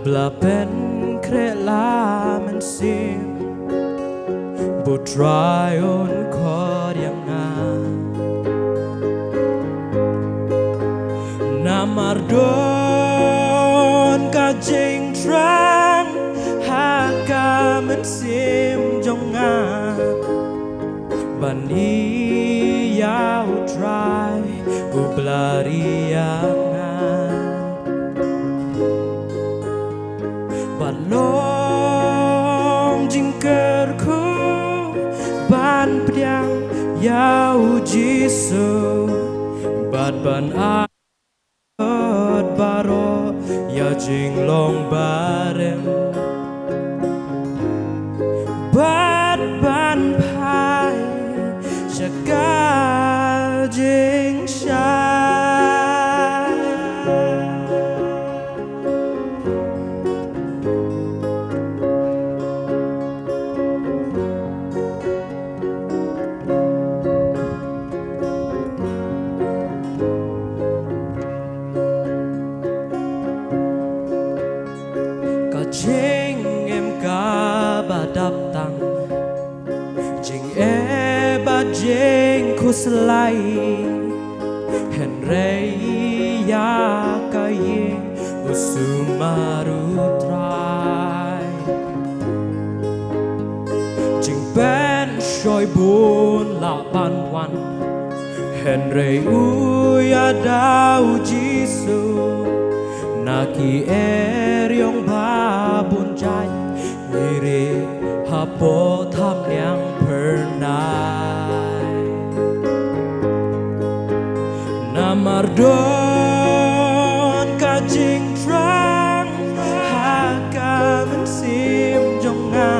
บลาเป็นเครลามันเสียบุตรายอนคอเรียงงานามาร์ดอนกาเจงทรังหากามันเสียมจงงาบันนี้ยาวทรายอุบลาริยังงาบัดลมจิงเกิดคู่บ้านเปลี่ยนยาวจิสูบัดบันอาดบารอยาจิงลงบาเรมบัดบันพายจะกาจิงชJing em ka ba đập tăng Jing e ba jing kuslai Hen rei ya ka ying usumaru trai Jing ben shoi bun la pan wan Hen rei u ya dau jisu Naki eryong babun jai Miri hapo tham liang pernai Namardon ka jing trang Haka men sim jong nga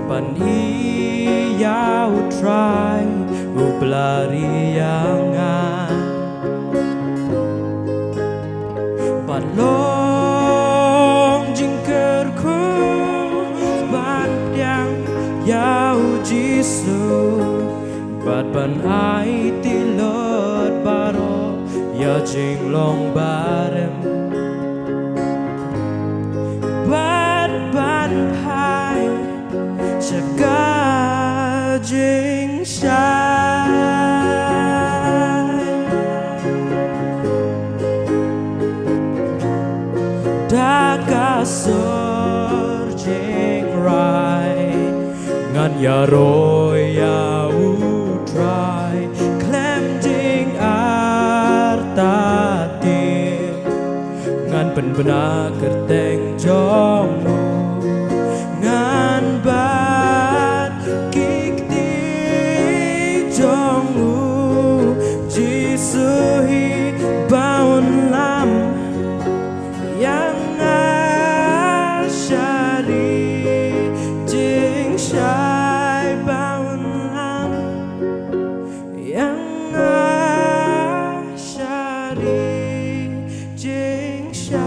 Ban i yau try Ublari yang nga Bad long jing ker ku ban yang yau jisu Bad ban ai ti lot baro ya jing long barem Bad ban hai chaga jing shai Daga surging right Ngan ya roy ya utrai Cleansing artatim Ngan penbena kerteng jongmu Ngan bat kikti jongmu Jisuhi baun lam Yang Shai baun lam yang shari jing shai